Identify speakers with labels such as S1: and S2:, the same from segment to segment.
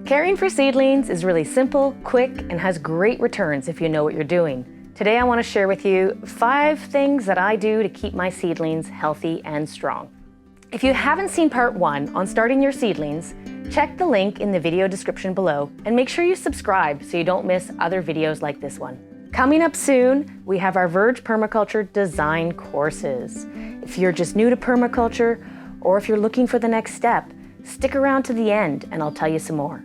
S1: Caring for seedlings is really simple, quick, and has great returns if you know what you're doing. Today I want to share with you 5 things that I do to keep my seedlings healthy and strong. If you haven't seen part 1 on starting your seedlings, check the link in the video description below and make sure you subscribe so you don't miss other videos like this one. Coming up soon, we have our Verge Permaculture design courses. If you're just new to permaculture or if you're looking for the next step, stick around to the end and I'll tell you some more.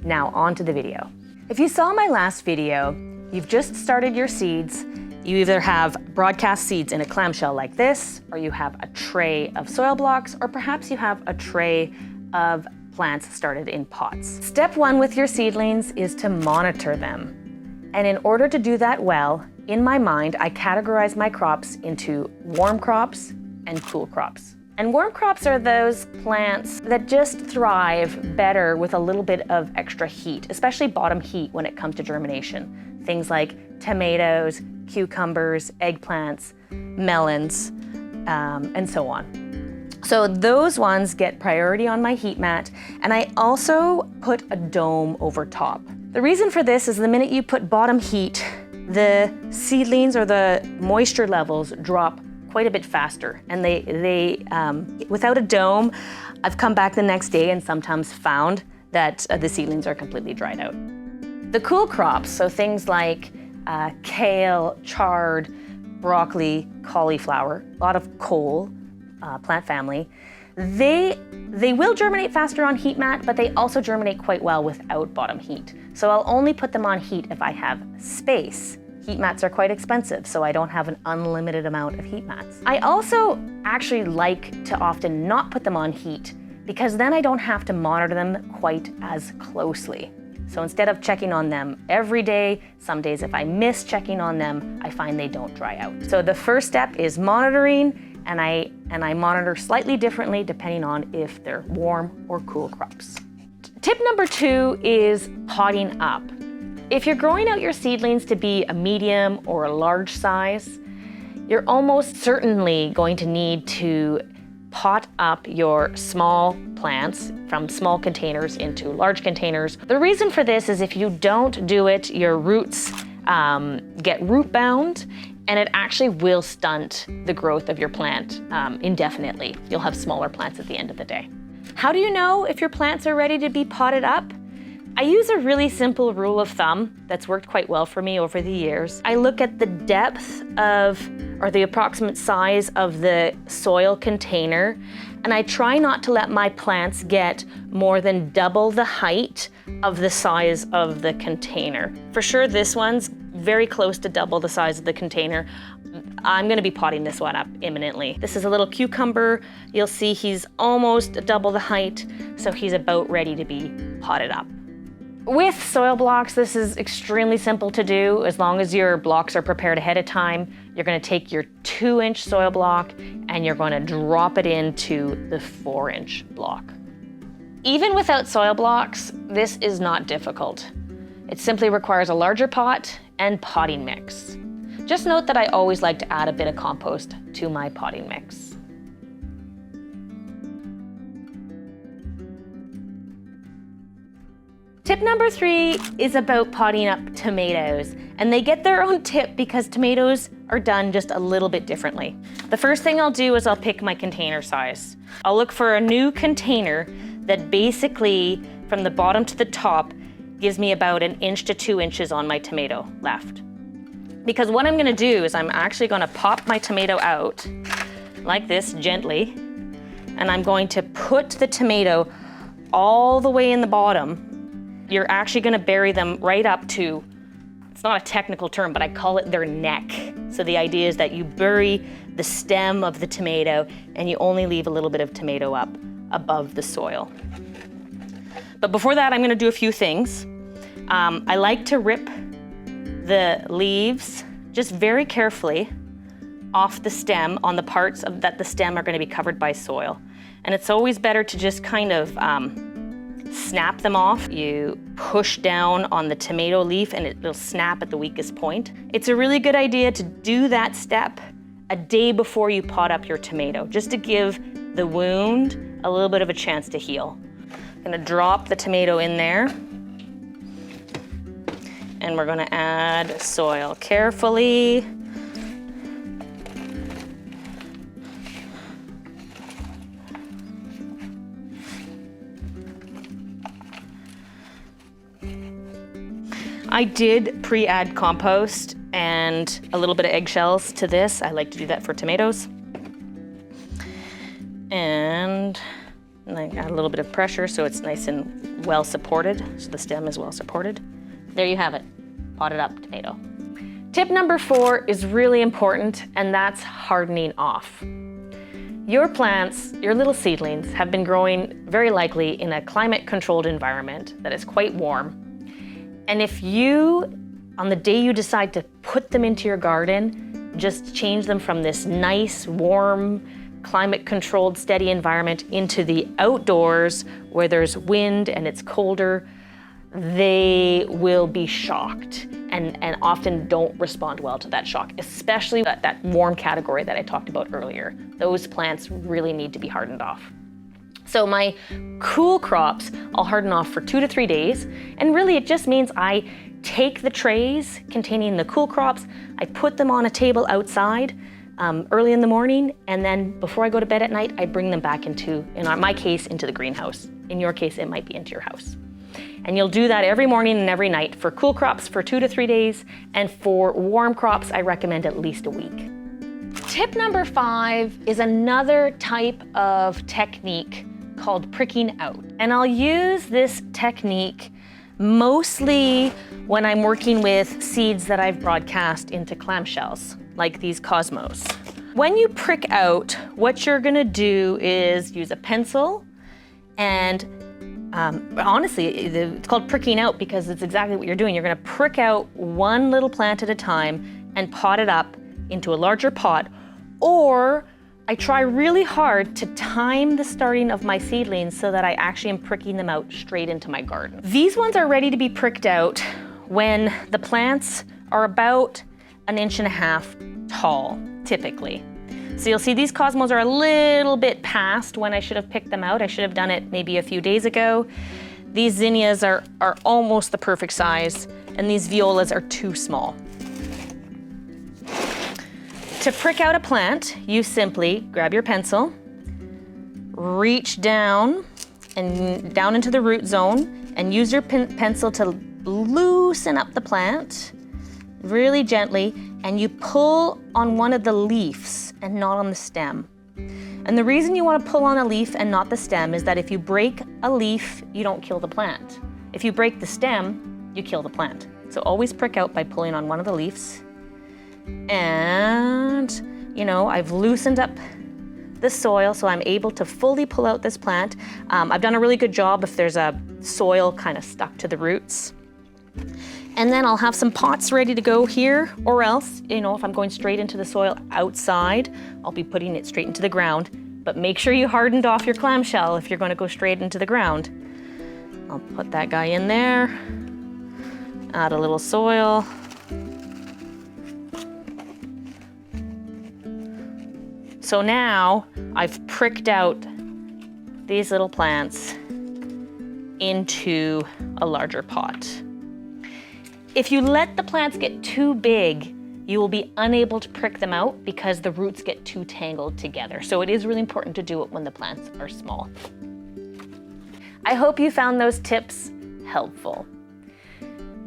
S1: Now on to the video. If you saw my last video, you've just started your seeds. You either have broadcast seeds in a clamshell like this, or you have a tray of soil blocks, or perhaps you have a tray of plants started in pots. Step 1 with your seedlings is to monitor them. And in order to do that well, in my mind, I categorize my crops into warm crops and cool crops. And warm crops are those plants that just thrive better with a little bit of extra heat, especially bottom heat when it comes to germination. Things like tomatoes, cucumbers, eggplants, melons, and so on. So those ones get priority on my heat mat, and I also put a dome over top. The reason for this is the minute you put bottom heat, the seedlings or the moisture levels drop quite a bit faster, and they without a dome, I've come back the next day and sometimes found that the seedlings are completely dried out. The cool crops, so things like kale, chard, broccoli, cauliflower, a lot of cole, plant family, they will germinate faster on heat mat, but they also germinate quite well without bottom heat. So I'll only put them on heat if I have space. Heat mats are quite expensive, so I don't have an unlimited amount of heat mats. I also actually like to often not put them on heat because then I don't have to monitor them quite as closely. So instead of checking on them every day, some days if I miss checking on them, I find they don't dry out. So the first step is monitoring, and I monitor slightly differently depending on if they're warm or cool crops. Tip number 2 is potting up. If you're growing out your seedlings to be a medium or a large size, you're almost certainly going to need to pot up your small plants from small containers into large containers. The reason for this is if you don't do it, your roots get root bound, and it actually will stunt the growth of your plant indefinitely. You'll have smaller plants at the end of the day. How do you know if your plants are ready to be potted up? I use a really simple rule of thumb that's worked quite well for me over the years. I look at the depth of, or the approximate size of the soil container, and I try not to let my plants get more than double the height of the size of the container. For sure, this one's very close to double the size of the container. I'm gonna be potting this one up imminently. This is a little cucumber. You'll see he's almost double the height, so he's about ready to be potted up. With soil blocks, this is extremely simple to do. As long as your blocks are prepared ahead of time, you're gonna take your 2-inch soil block and you're gonna drop it into the 4-inch block. Even without soil blocks, this is not difficult. It simply requires a larger pot and potting mix. Just note that I always like to add a bit of compost to my potting mix. Tip number 3 is about potting up tomatoes, and they get their own tip because tomatoes are done just a little bit differently. The first thing I'll do is I'll pick my container size. I'll look for a new container that basically, from the bottom to the top, gives me about 1 inch to 2 inches on my tomato left. Because what I'm gonna do is I'm actually gonna pop my tomato out like this gently, and I'm going to put the tomato all the way in the bottom. You're actually gonna bury them right up to, it's not a technical term, but I call it their neck. So the idea is that you bury the stem of the tomato and you only leave a little bit of tomato up above the soil. But before that, I'm gonna do a few things. I like to rip the leaves just very carefully off the stem on the parts that the stem are gonna be covered by soil. And it's always better to just kind of snap them off. You push down on the tomato leaf and it'll snap at the weakest point. It's a really good idea to do that step a day before you pot up your tomato, just to give the wound a little bit of a chance to heal. gonna drop the tomato in there. And we're gonna add soil carefully. I did pre-add compost and a little bit of eggshells to this. I like to do that for tomatoes. And I add a little bit of pressure so it's nice and well supported, so the stem is well supported. There you have it, potted up tomato. Tip number 4 is really important, and that's hardening off. Your plants, your little seedlings, have been growing very likely in a climate-controlled environment that is quite warm. And if you, on the day you decide to put them into your garden, just change them from this nice, warm, climate-controlled, steady environment into the outdoors where there's wind and it's colder, they will be shocked and often don't respond well to that shock, especially that warm category that I talked about earlier. Those plants really need to be hardened off. So my cool crops, I'll harden off for 2 to 3 days. And really it just means I take the trays containing the cool crops, I put them on a table outside early in the morning, and then before I go to bed at night, I bring them back into, in my case, into the greenhouse. In your case, it might be into your house. And you'll do that every morning and every night for cool crops for 2 to 3 days, and for warm crops, I recommend at least a week. Tip number 5 is another type of technique called pricking out. And I'll use this technique mostly when I'm working with seeds that I've broadcast into clamshells, like these cosmos. When you prick out, what you're gonna do is use a pencil and honestly, it's called pricking out because it's exactly what you're doing. You're gonna prick out one little plant at a time and pot it up into a larger pot, or I try really hard to time the starting of my seedlings so that I actually am pricking them out straight into my garden. These ones are ready to be pricked out when the plants are about 1.5 inches tall, typically. So you'll see these cosmos are a little bit past when I should have picked them out. I should have done it maybe a few days ago. These zinnias are almost the perfect size, and these violas are too small. To prick out a plant, you simply grab your pencil, reach down and down into the root zone, and use your pencil to loosen up the plant really gently, and you pull on one of the leaves and not on the stem. And the reason you want to pull on a leaf and not the stem is that if you break a leaf, you don't kill the plant. If you break the stem, you kill the plant. So always prick out by pulling on one of the leaves. And, I've loosened up the soil so I'm able to fully pull out this plant. I've done a really good job if there's a soil kind of stuck to the roots. And then I'll have some pots ready to go here, or else, if I'm going straight into the soil outside, I'll be putting it straight into the ground. But make sure you hardened off your clamshell if you're going to go straight into the ground. I'll put that guy in there, add a little soil. So now I've pricked out these little plants into a larger pot. If you let the plants get too big, you will be unable to prick them out because the roots get too tangled together. So it is really important to do it when the plants are small. I hope you found those tips helpful.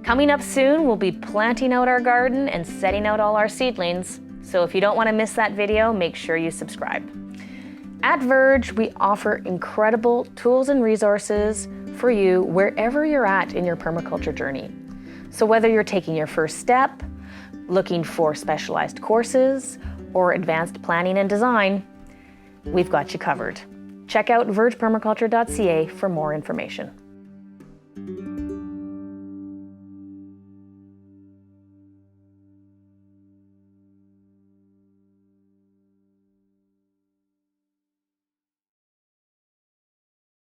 S1: Coming up soon, we'll be planting out our garden and setting out all our seedlings. So if you don't want to miss that video, make sure you subscribe. At Verge, we offer incredible tools and resources for you wherever you're at in your permaculture journey. So whether you're taking your first step, looking for specialized courses, or advanced planning and design, we've got you covered. Check out vergepermaculture.ca for more information.